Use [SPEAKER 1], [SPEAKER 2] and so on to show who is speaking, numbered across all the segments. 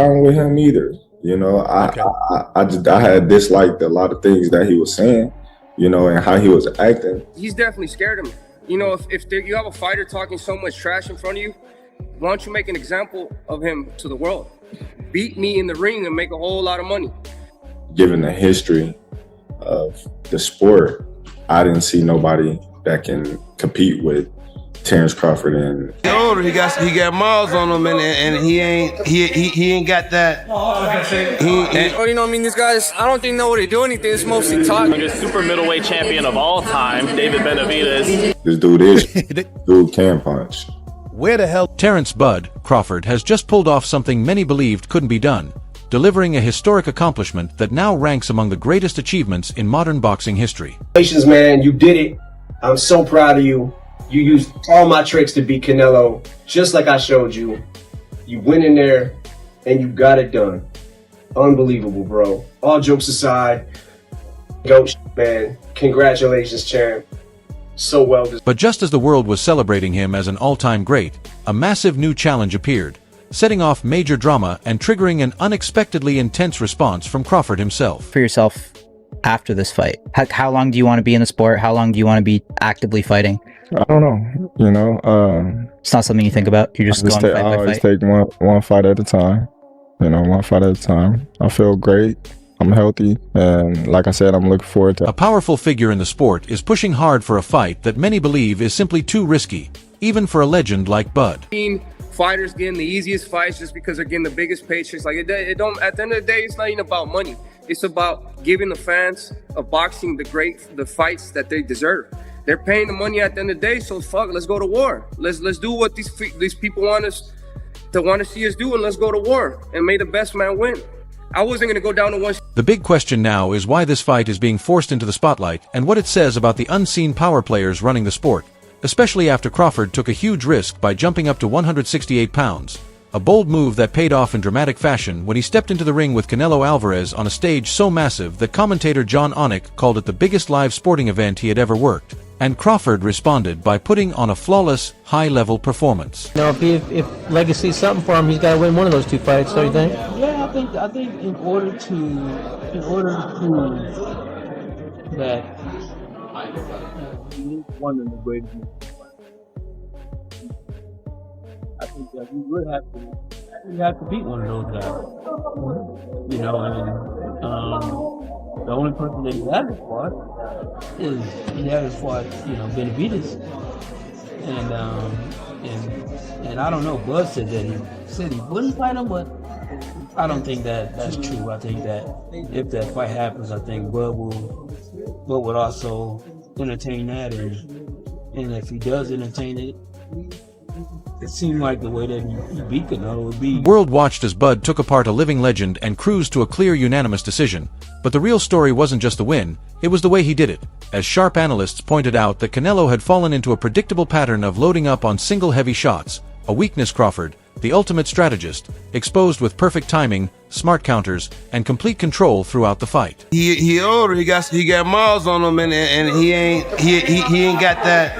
[SPEAKER 1] wrong with him either. You know, I had disliked a lot of things that he was saying, you know, and how he was acting.
[SPEAKER 2] He's definitely scared of me. You know, if you have a fighter talking so much trash in front of you, why don't you make an example of him to the world? Beat me in the ring and make a whole lot of money.
[SPEAKER 1] Given the history of the sport, I didn't see nobody that can compete with Terence Crawford. And
[SPEAKER 3] he older, he got miles on him, and he ain't got that.
[SPEAKER 2] You know, I mean, these guys, I don't think know what they do anything. It's mostly talk.
[SPEAKER 4] The super middleweight champion of all time, David Benavidez.
[SPEAKER 1] This dude can punch.
[SPEAKER 5] Where the hell? Terence "Bud" Crawford has just pulled off something many believed couldn't be done, delivering a historic accomplishment that now ranks among the greatest achievements in modern boxing history.
[SPEAKER 6] Congratulations, man. You did it. I'm so proud of you. You used all my tricks to beat Canelo, just like I showed you. You went in there and you got it done. Unbelievable, bro. All jokes aside, goat, man. Congratulations, champ. So well deserved.
[SPEAKER 5] But just as the world was celebrating him as an all-time great, a massive new challenge appeared, setting off major drama and triggering an unexpectedly intense response from Crawford himself.
[SPEAKER 7] For yourself after this fight, how long do you want to be in the sport? How long do you want to be actively fighting?
[SPEAKER 1] I don't know. You know,
[SPEAKER 7] it's not something you think about. You're just going fight by fight.
[SPEAKER 1] I always take one fight at a time. You know, one fight at a time. I feel great. I'm healthy, and like I said, I'm looking forward to it.
[SPEAKER 5] A powerful figure in the sport is pushing hard for a fight that many believe is simply too risky, even for a legend like Bud.
[SPEAKER 2] Fighters getting the easiest fights just because they're getting the biggest paychecks. Like it don't. At the end of the day, it's not even about money. It's about giving the fans of boxing the fights that they deserve. They're paying the money at the end of the day, so fuck, let's go to war. Let's do what these people want to see us do, and let's go to war and may the best man win. I wasn't going to go down to one.
[SPEAKER 5] The big question now is why this fight is being forced into the spotlight and what it says about the unseen power players running the sport, especially after Crawford took a huge risk by jumping up to 168 pounds. A bold move that paid off in dramatic fashion when he stepped into the ring with Canelo Alvarez on a stage so massive that commentator John Onik called it the biggest live sporting event he had ever worked. And Crawford responded by putting on a flawless, high-level performance.
[SPEAKER 8] Now, if Legacy's something for him, he's got to win one of those two fights, don't you think?
[SPEAKER 9] Yeah, I think in order to prove that he is one of the greatest, I think that we would have to beat one of those guys. You know, and the only person that he hasn't fought is Benavidez, and I don't know. Bud said he wouldn't fight him, but I don't think that's true. I think that if that fight happens, I think Bud would also entertain that, and if he does entertain it, it seemed like the way that he beat Canelo would be.
[SPEAKER 5] The world watched as Bud took apart a living legend and cruised to a clear unanimous decision. But the real story wasn't just the win, it was the way he did it. As sharp analysts pointed out that Canelo had fallen into a predictable pattern of loading up on single heavy shots, a weakness Crawford, the ultimate strategist, exposed with perfect timing, smart counters, and complete control throughout the fight.
[SPEAKER 3] He older, he got miles on him, and he ain't got that.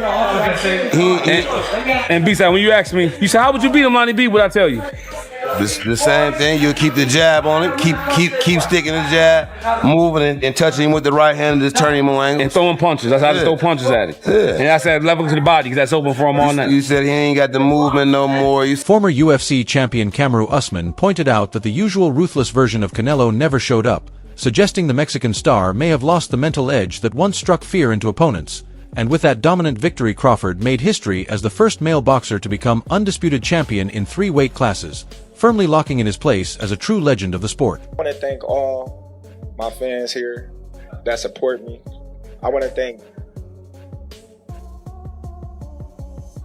[SPEAKER 10] And B-side, when you asked me, you said, how would you beat him, Lonnie B? What'd I tell you?
[SPEAKER 3] The same thing. You'll keep the jab on him, keep sticking the jab, moving and touching him with the right hand, and just turning him on angles.
[SPEAKER 10] And throwing punches. That's how to throw punches at it.
[SPEAKER 3] Yeah.
[SPEAKER 10] And I said level to the body because that's open for him all night.
[SPEAKER 3] You said he ain't got the movement no more.
[SPEAKER 5] Former UFC champion Kamaru Usman pointed out that the usual ruthless version of Canelo never showed up, suggesting the Mexican star may have lost the mental edge that once struck fear into opponents. And with that dominant victory, Crawford made history as the first male boxer to become undisputed champion in 3 weight classes, firmly locking in his place as a true legend of the sport.
[SPEAKER 11] I want to thank all my fans here that support me. I want to thank.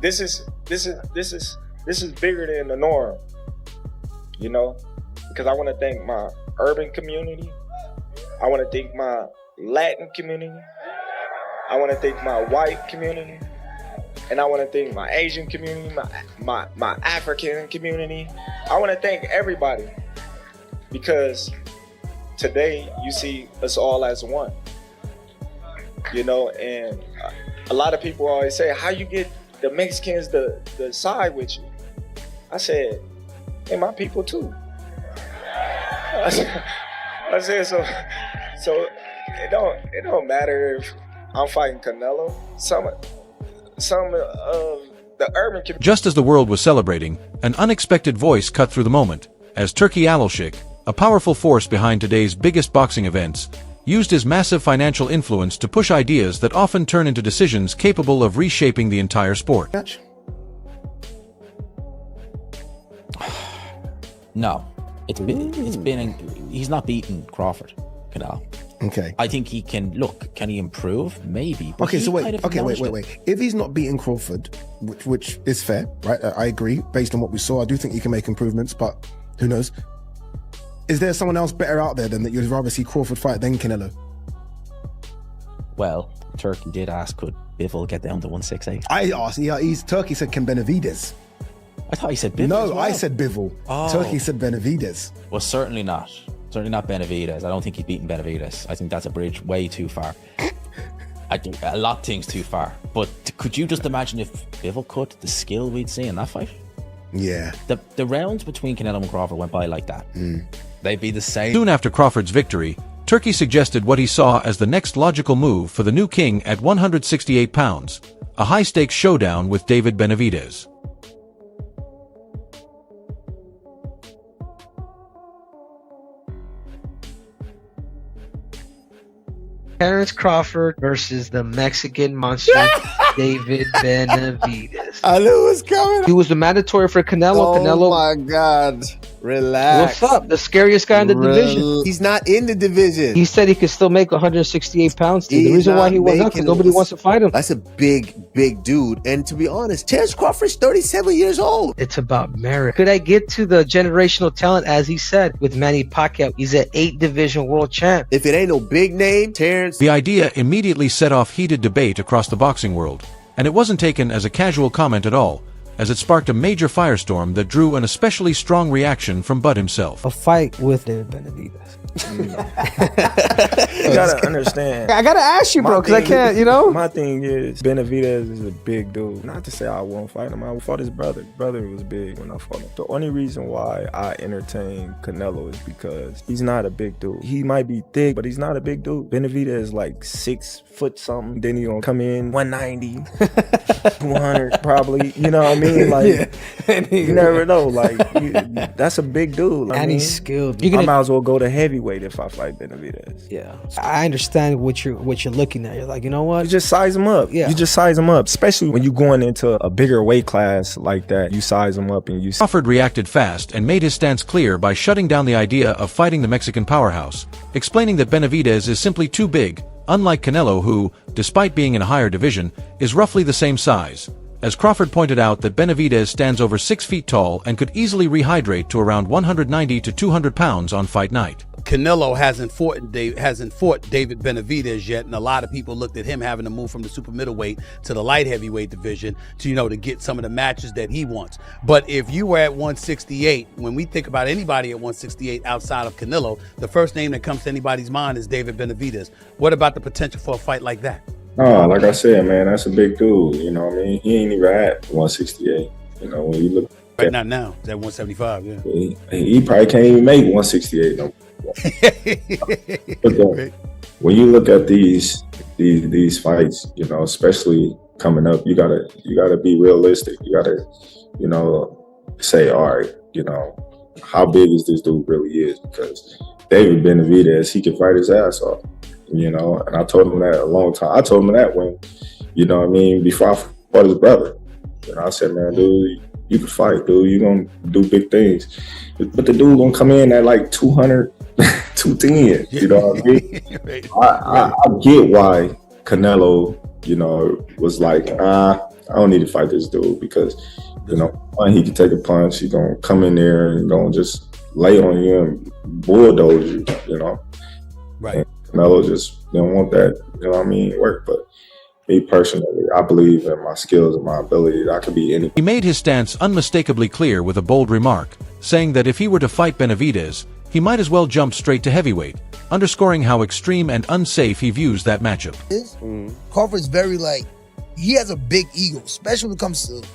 [SPEAKER 11] This is bigger than the norm, you know, because I want to thank my urban community. I want to thank my Latin community. I want to thank my white community. And I want to thank my Asian community, my African community. I want to thank everybody because today you see us all as one, you know, and a lot of people always say, how you get the Mexicans to side with you? I said, hey, my people too. I said so. So it don't matter if I'm fighting Canelo. Some of the urban community.
[SPEAKER 5] Just as the world was celebrating, an unexpected voice cut through the moment, as Turki Alalshikh, a powerful force behind today's biggest boxing events, used his massive financial influence to push ideas that often turn into decisions capable of reshaping the entire sport.
[SPEAKER 12] No, he's not beating Crawford, Canelo.
[SPEAKER 13] Okay.
[SPEAKER 12] I think he can, can he improve? Maybe.
[SPEAKER 13] Okay, so wait. If he's not beating Crawford, which is fair, right? I agree. Based on what we saw, I do think he can make improvements, but who knows? Is there someone else better out there than that you'd rather see Crawford fight than Canelo?
[SPEAKER 12] Well, Turkey did ask, could Bivol get down to 168?
[SPEAKER 13] I asked, Turkey said, can Benavidez?
[SPEAKER 12] I thought he said Bivol.
[SPEAKER 13] No,
[SPEAKER 12] as well.
[SPEAKER 13] I said Bivol.
[SPEAKER 12] Oh.
[SPEAKER 13] Turkey said Benavidez.
[SPEAKER 12] Well, certainly not. Certainly not Benavidez. I don't think he's beaten Benavidez. I think that's a bridge way too far. I think a lot of things too far. But could you just imagine if Bivol cut the skill we'd see in that fight?
[SPEAKER 13] Yeah.
[SPEAKER 12] The rounds between Canelo and Crawford went by like that. They'd be the same.
[SPEAKER 5] Soon after Crawford's victory, Turkey suggested what he saw as the next logical move for the new king at 168 pounds, a high-stakes showdown with David Benavidez.
[SPEAKER 14] Terence Crawford versus the Mexican monster David Benavidez.
[SPEAKER 3] I knew it was coming.
[SPEAKER 14] He was the mandatory for Canelo.
[SPEAKER 3] Oh my God. Relax.
[SPEAKER 14] What's up? The scariest guy in the division.
[SPEAKER 3] He's not in the division.
[SPEAKER 14] He said he could still make 168 pounds. Dude. The reason why he was up because nobody wants to fight him.
[SPEAKER 3] That's a big dude. And to be honest, Terence Crawford's 37 years old.
[SPEAKER 14] It's about merit. Could I get to the generational talent, as he said, with Manny Pacquiao? He's an 8-division world champ.
[SPEAKER 3] If it ain't no big name, Terence.
[SPEAKER 5] The idea immediately set off heated debate across the boxing world, and it wasn't taken as a casual comment at all, as it sparked a major firestorm that drew an especially strong reaction from Bud himself.
[SPEAKER 14] A fight with David Benavidez.
[SPEAKER 11] You gotta understand.
[SPEAKER 14] I gotta ask you, bro, because I can't,
[SPEAKER 11] My thing is, Benavidez is a big dude. Not to say I won't fight him. I fought his brother. Brother was big when I fought him. The only reason why I entertain Canelo is because he's not a big dude. He might be thick, but he's not a big dude. Benavidez is like 6 foot something. Then he gonna come in 190, 200 probably. You know what I mean? Like, you never know. Like, that's a big dude.
[SPEAKER 14] And he's skilled.
[SPEAKER 11] I might as well go to heavyweight if I fight Benavidez.
[SPEAKER 14] Yeah, I understand what you're looking at. You're like, you know what?
[SPEAKER 11] You just size him up.
[SPEAKER 14] Yeah,
[SPEAKER 11] you just size him up, especially when you're going into a bigger weight class like that. You size him up and you.
[SPEAKER 5] Crawford reacted fast and made his stance clear by shutting down the idea of fighting the Mexican powerhouse, explaining that Benavidez is simply too big, unlike Canelo, who, despite being in a higher division, is roughly the same size. As Crawford pointed out that Benavidez stands over 6 feet tall and could easily rehydrate to around 190 to 200 pounds on fight night.
[SPEAKER 15] Canelo hasn't fought David Benavidez yet, and a lot of people looked at him having to move from the super middleweight to the light heavyweight division to, to get some of the matches that he wants. But if you were at 168, when we think about anybody at 168 outside of Canelo, the first name that comes to anybody's mind is David Benavidez. What about the potential for a fight like that?
[SPEAKER 1] Oh, like I said, man, that's a big dude. You know what I mean? He ain't even at 168. When you look.
[SPEAKER 15] Right, not now. It's at 175, yeah.
[SPEAKER 1] He probably can't even make 168 no more. But when you look at these fights, especially coming up, you gotta be realistic. You gotta, say, all right, how big is this dude really is? Because David Benavidez, he can fight his ass off. And I told him that a long time. I told him that when, before I fought his brother. I said, man, dude, you can fight, dude. You're going to do big things. But the dude going to come in at like 200, 210. You know what I mean? I get why Canelo, was like, I don't need to fight this dude because, one, he can take a punch. He's going to come in there and going to just lay on you and bulldoze you,
[SPEAKER 15] Right.
[SPEAKER 1] And Canelo just didn't want that, work. But me personally, I believe in my skills and my ability. I could be any.
[SPEAKER 5] He made his stance unmistakably clear with a bold remark, saying that if he were to fight Benavidez, he might as well jump straight to heavyweight, underscoring how extreme and unsafe he views that matchup.
[SPEAKER 16] Crawford's very he has a big ego, especially when it comes to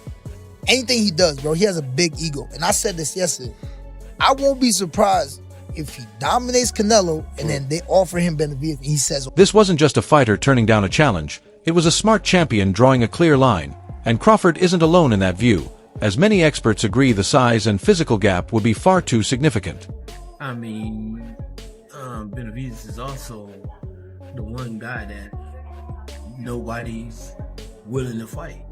[SPEAKER 16] anything he does, bro. He has a big ego. And I said this yesterday. I won't be surprised if he dominates Canelo and then they offer him Benavidez and he says,
[SPEAKER 5] This wasn't just a fighter turning down a challenge, it was a smart champion drawing a clear line, and Crawford isn't alone in that view, as many experts agree the size and physical gap would be far too significant.
[SPEAKER 9] I mean, Benavidez is also the one guy that nobody's willing to fight.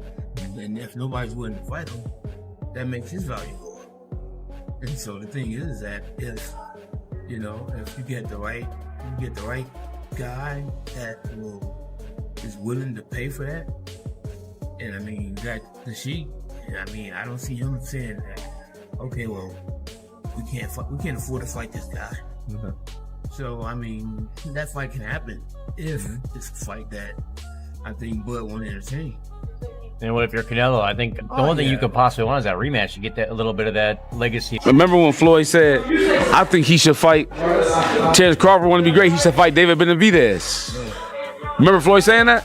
[SPEAKER 9] And if nobody's willing to fight him, that makes his value go up. And so the thing is that if you get the right guy that is willing to pay for that, and I mean that the Sheik, I mean, I don't see him saying that, okay, well, we can't afford to fight this guy. Mm-hmm. So I mean, that fight can happen if it's a fight that I think Bud won't entertain.
[SPEAKER 17] And what if you're Canelo? I think the only thing you could possibly want is that rematch to get that a little bit of that legacy.
[SPEAKER 10] Remember when Floyd said, I think he should fight Terence Crawford, want to be great, he should fight David Benavidez. Remember Floyd saying that?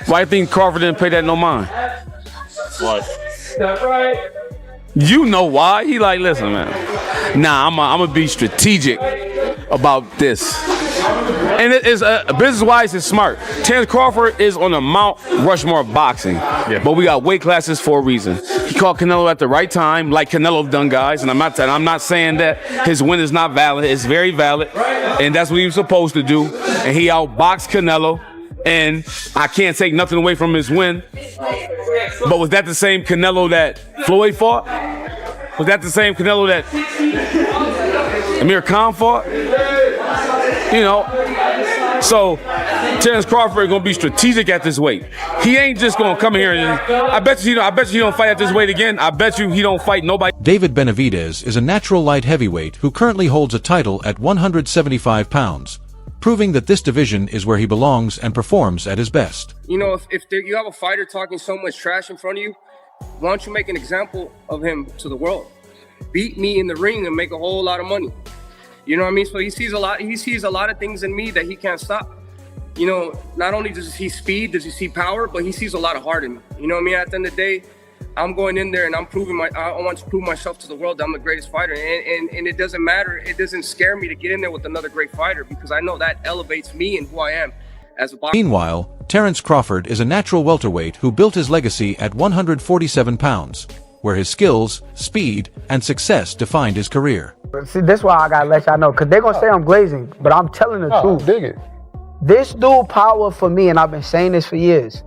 [SPEAKER 10] Why do you think Crawford didn't pay that no mind?
[SPEAKER 17] What?
[SPEAKER 10] That's right. You know why? He like, listen, man. Nah, I'm gonna be strategic about this. And it is business-wise, it's smart. Terence Crawford is on the Mount Rushmore of boxing, but we got weight classes for a reason. He called Canelo at the right time, like Canelo done, guys. And I'm not saying that his win is not valid. It's very valid, and that's what he was supposed to do. And he outboxed Canelo, and I can't take nothing away from his win. But was that the same Canelo that Floyd fought? Was that the same Canelo that Amir Khan fought? You know, so Terence Crawford is gonna be strategic at this weight. He ain't just gonna come here and I bet you he don't fight at this weight again. I bet you he don't fight nobody.
[SPEAKER 5] David Benavidez is a natural light heavyweight who currently holds a title at 175 pounds, proving that this division is where he belongs and performs at his best.
[SPEAKER 2] You know, if you have a fighter talking so much trash in front of you, why don't you make an example of him to the world? Beat me in the ring and make a whole lot of money. You know what I mean? So he sees a lot of things in me that he can't stop. You know, not only does he see speed, does he see power, but he sees a lot of heart in me. You know what I mean? At the end of the day, I'm going in there and I want to prove myself to the world that I'm the greatest fighter. And it doesn't matter. It doesn't scare me to get in there with another great fighter because I know that elevates me and who I am as a boxer.
[SPEAKER 5] Meanwhile, Terence Crawford is a natural welterweight who built his legacy at 147 pounds, where his skills, speed, and success defined his career.
[SPEAKER 18] See, that's why I gotta let y'all know, because they're gonna say I'm glazing, but I'm telling the truth.
[SPEAKER 13] Dig it.
[SPEAKER 18] This dude power for me, and I've been saying this for years,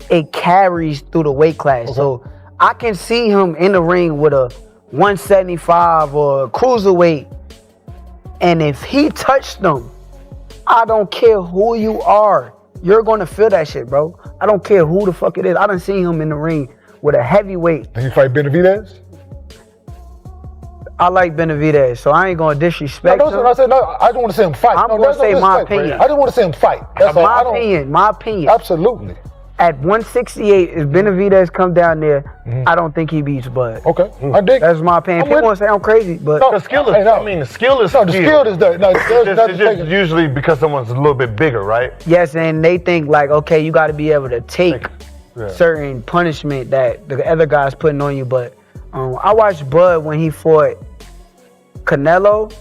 [SPEAKER 18] it carries through the weight class. Okay. So I can see him in the ring with a 175 or a cruiserweight, and if he touched them, I don't care who you are, you're gonna feel that shit, bro. I don't care who the fuck it is. I done seen him in the ring with a heavyweight.
[SPEAKER 13] And you fight Benavidez?
[SPEAKER 18] I like Benavidez, so I ain't gonna disrespect him.
[SPEAKER 13] I said no. I don't want to see him fight.
[SPEAKER 18] I'm gonna say my opinion.
[SPEAKER 13] I just want to see him fight. That's
[SPEAKER 18] my opinion.
[SPEAKER 13] Absolutely.
[SPEAKER 18] At 168, if Benavidez come down there, I don't think he beats Bud.
[SPEAKER 13] Okay, I dig.
[SPEAKER 18] That's my opinion. People want to say I'm crazy, but
[SPEAKER 19] the skill is. I mean, the skill is.
[SPEAKER 13] No, the skill is there. No,
[SPEAKER 19] it's just usually because someone's a little bit bigger, right?
[SPEAKER 18] Yes, and they think like, okay, you got to be able to take certain punishment that the other guy's putting on you. But I watched Bud when he fought Canelo,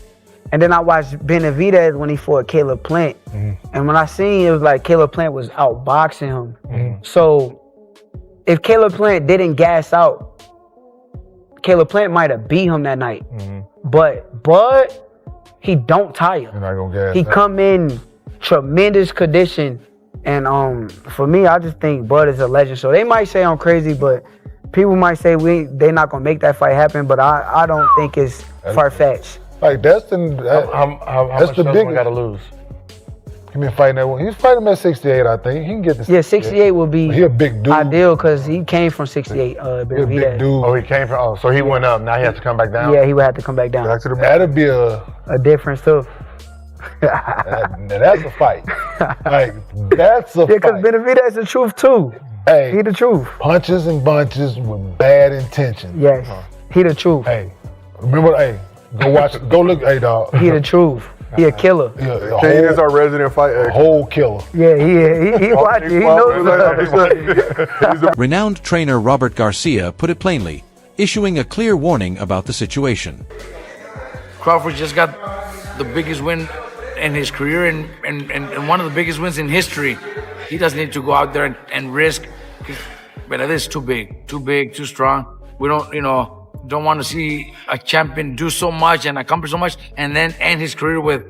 [SPEAKER 18] and then I watched Benavidez when he fought Caleb Plant. And when I seen it was like Caleb Plant was outboxing him. So if Caleb Plant didn't gas out, Caleb Plant might have beat him that night. But Bud, he don't tire.
[SPEAKER 13] You're not gonna gas
[SPEAKER 18] he
[SPEAKER 13] out.
[SPEAKER 18] Come in tremendous condition, and for me, I just think Bud is a legend. So they might say I'm crazy, but people might say they're not gonna make that fight happen. But I don't think it's far-fetched.
[SPEAKER 13] Like that's the
[SPEAKER 19] much
[SPEAKER 13] the biggest.
[SPEAKER 19] Got to lose.
[SPEAKER 13] He been fighting that one. He's fighting him at 68, I think. He can get this.
[SPEAKER 18] Yeah, 68 will be
[SPEAKER 13] he a big dude.
[SPEAKER 18] Ideal because he came from 68.
[SPEAKER 13] He a big dude.
[SPEAKER 19] Oh, he came from. Oh, so he went up. Now he has to come back down.
[SPEAKER 18] Yeah, he would have to come back down.
[SPEAKER 13] That'd be a
[SPEAKER 18] difference too.
[SPEAKER 13] That's a fight. Like that's a fight.
[SPEAKER 18] Because Benavidez is the truth too.
[SPEAKER 13] Hey,
[SPEAKER 18] he the truth.
[SPEAKER 13] Punches and bunches with bad intentions.
[SPEAKER 18] Yes, he the truth.
[SPEAKER 13] Hey, remember? Hey, go watch it. Go look. Hey, dog.
[SPEAKER 18] He the truth. He a killer.
[SPEAKER 13] Yeah,
[SPEAKER 19] He is our resident fight.
[SPEAKER 13] A whole killer.
[SPEAKER 18] Yeah, he watching. He knows.
[SPEAKER 5] Renowned trainer Robert Garcia put it plainly, issuing a clear warning about the situation.
[SPEAKER 20] Crawford just got the biggest win in his career and one of the biggest wins in history. He doesn't need to go out there and risk. But it is too big, too strong. We don't, don't want to see a champion do so much and accomplish so much and then end his career with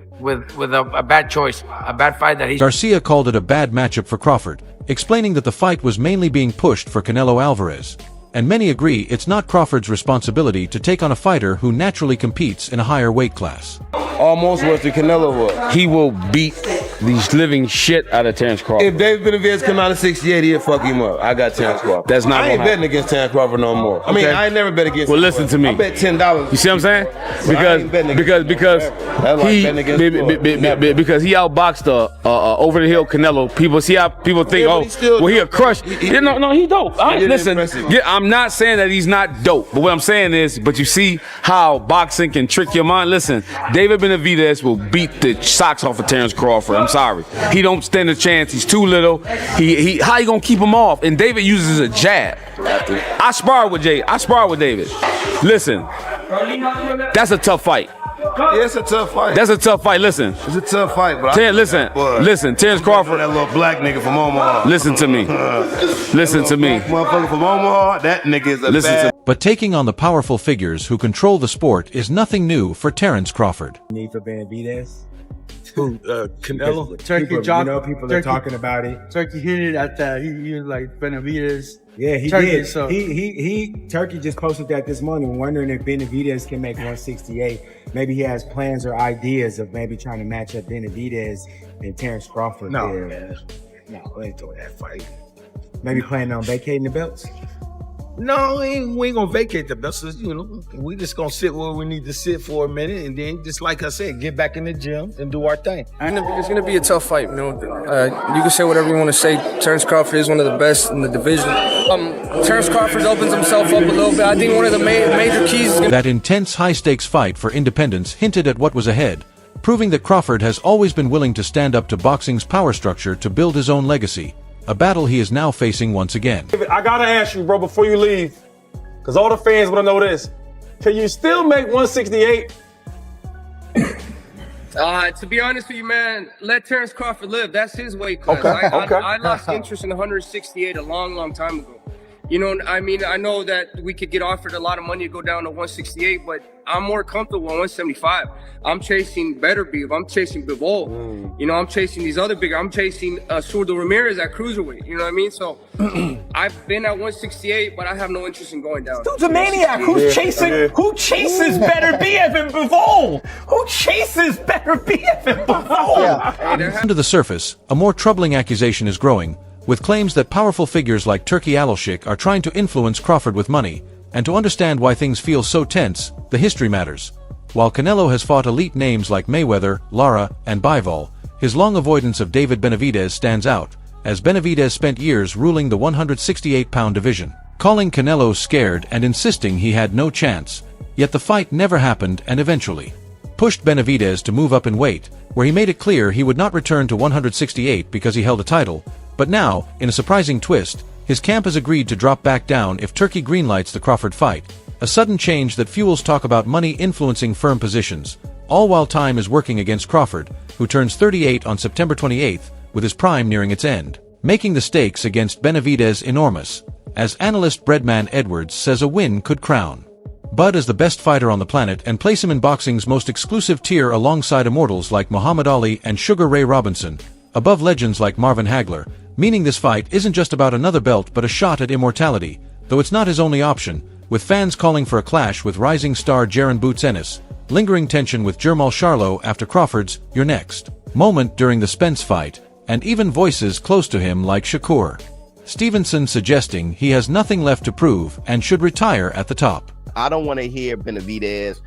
[SPEAKER 20] a bad choice, a bad fight that he...
[SPEAKER 5] Garcia called it a bad matchup for Crawford, explaining that the fight was mainly being pushed for Canelo Alvarez. And many agree it's not Crawford's responsibility to take on a fighter who naturally competes in a higher weight class.
[SPEAKER 10] Almost what the Canelo was. He will beat the living shit out of Terence Crawford.
[SPEAKER 3] If David Benavidez come out of 68, he'll fuck him up. I got Terence Crawford.
[SPEAKER 10] That's not
[SPEAKER 3] I ain't betting against Terence Crawford no more. I mean, I ain't never bet against him.
[SPEAKER 10] Well, listen to me.
[SPEAKER 3] I bet $10.
[SPEAKER 10] You see what I'm saying? Because he outboxed over the hill Canelo. People see how people think, he'll crush. No, he dope. Listen, I'm not saying that he's not dope, but what I'm saying is, but you see how boxing can trick your mind. Listen, David Benavidez will beat the socks off of Terence Crawford. I'm sorry, he don't stand a chance. He's too little. How you gonna keep him off? And David uses a jab. I sparred with David. Listen, that's a tough fight.
[SPEAKER 3] Yeah, it's a tough fight.
[SPEAKER 10] That's a tough fight. Listen,
[SPEAKER 3] it's a tough fight. But
[SPEAKER 10] listen, Terence Crawford.
[SPEAKER 3] That little black nigga from Omaha.
[SPEAKER 10] Listen to me. Listen to me.
[SPEAKER 3] Motherfucker from Omaha. That nigga is a bad.
[SPEAKER 5] But taking on the powerful figures who control the sport is nothing new for Terence Crawford.
[SPEAKER 21] Need for Benavidez.
[SPEAKER 22] Who? Canelo.
[SPEAKER 21] Turki people are talking about it.
[SPEAKER 22] Turki hinted at that. He was like Benavidez.
[SPEAKER 21] Yeah, he
[SPEAKER 22] Turki,
[SPEAKER 21] did.
[SPEAKER 22] So.
[SPEAKER 21] Turki just posted that this morning, wondering if Benavidez can make 168. Maybe he has plans or ideas of maybe trying to match up Benavidez and Terence Crawford.
[SPEAKER 22] No,
[SPEAKER 21] man. No, we ain't doing that fight. Maybe planning on vacating the belts.
[SPEAKER 22] No, we ain't gonna vacate the belts. We just gonna sit where we need to sit for a minute, and then, just like I said, get back in the gym and do our thing.
[SPEAKER 2] It's gonna be a tough fight. You can say whatever you want to say. Terence Crawford is one of the best in the division. Terence Crawford opens himself up a little bit. I think one of the major keys is
[SPEAKER 5] that intense high-stakes fight for independence hinted at what was ahead, proving that Crawford has always been willing to stand up to boxing's power structure to build his own legacy. A battle he is now facing once again.
[SPEAKER 23] I gotta ask you, bro, before you leave, because all the fans want to know this. Can you still make 168?
[SPEAKER 2] To be honest with you, man, let Terence Crawford live. That's his weight class. I lost interest in 168 a long time ago. I know that we could get offered a lot of money to go down to 168, but I'm more comfortable at 175. I'm chasing better beef. I'm chasing Bivol. I'm chasing these other bigger. I'm chasing Zurdo Ramirez at cruiserweight. You know what I mean? So I've been at 168, but I have no interest in going down.
[SPEAKER 24] Dude's a maniac. Who chases better BF and Bivol? Who chases better BF and Bivol?
[SPEAKER 5] Under the surface, a more troubling accusation is growing, with claims that powerful figures like Turki Alalshikh are trying to influence Crawford with money. And to understand why things feel so tense, the history matters. While Canelo has fought elite names like Mayweather, Lara, and Bivol, his long avoidance of David Benavidez stands out, as Benavidez spent years ruling the 168-pound division, calling Canelo scared and insisting he had no chance. Yet the fight never happened and eventually pushed Benavidez to move up in weight, where he made it clear he would not return to 168 because he held a title. But now, in a surprising twist, his camp has agreed to drop back down if Turki greenlights the Crawford fight, a sudden change that fuels talk about money influencing firm positions, all while time is working against Crawford, who turns 38 on September 28th, with his prime nearing its end, making the stakes against Benavidez enormous. As analyst Breadman Edwards says, a win could crown Bud as the best fighter on the planet and place him in boxing's most exclusive tier alongside immortals like Muhammad Ali and Sugar Ray Robinson, above legends like Marvin Hagler, meaning this fight isn't just about another belt but a shot at immortality, though it's not his only option, with fans calling for a clash with rising star Jaron Boots Ennis, lingering tension with Jermall Charlo after Crawford's "You're next" moment during the Spence fight, and even voices close to him like Shakur Stevenson suggesting he has nothing left to prove and should retire at the top.
[SPEAKER 25] I don't want to hear Benavidez,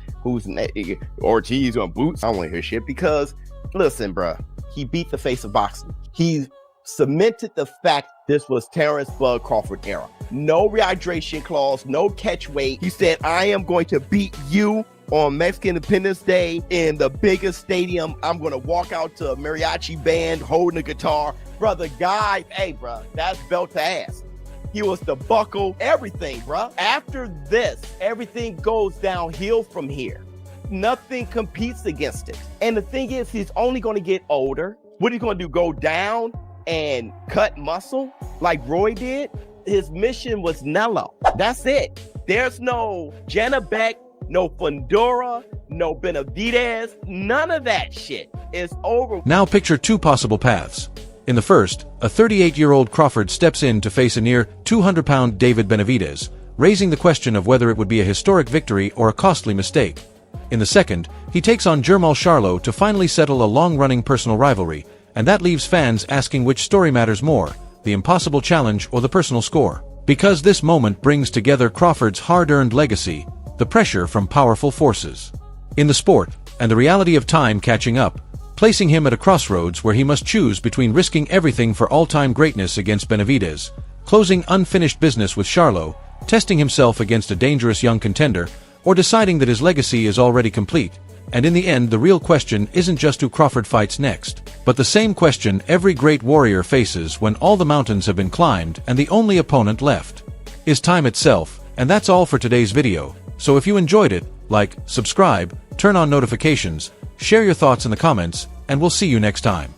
[SPEAKER 25] Ortiz on Boots. I don't want to hear shit because, listen, bruh, he beat the face of boxing. He cemented the fact this was Terence Bud Crawford era. No rehydration clause, no catch weight. He said, I am going to beat you on Mexican Independence Day in the biggest stadium. I'm going to walk out to a mariachi band holding a guitar. Brother, guy, hey, bruh, that's belt to ass. He was the buckle, everything, bruh. After this, everything goes downhill from here. nothing competes against it. And the thing is, he's only going to get older. What he's going to do, go down and cut muscle like Roy did? His mission was Nello. That's it. There's no Janabek, no Fundora, no Benavidez, none of that shit. It's over.
[SPEAKER 5] Now picture two possible paths. In the first, a 38-year-old Crawford steps in to face a near 200-pound David Benavidez, raising the question of whether it would be a historic victory or a costly mistake. In the second, he takes on Jermall Charlo to finally settle a long-running personal rivalry, and that leaves fans asking which story matters more, the impossible challenge or the personal score. Because this moment brings together Crawford's hard-earned legacy, the pressure from powerful forces in the sport, and the reality of time catching up, placing him at a crossroads where he must choose between risking everything for all-time greatness against Benavidez, closing unfinished business with Charlo, testing himself against a dangerous young contender, or deciding that his legacy is already complete. And in the end, the real question isn't just who Crawford fights next, but the same question every great warrior faces when all the mountains have been climbed and the only opponent left is time itself. And that's all for today's video. So if you enjoyed it, like, subscribe, turn on notifications, share your thoughts in the comments, and we'll see you next time.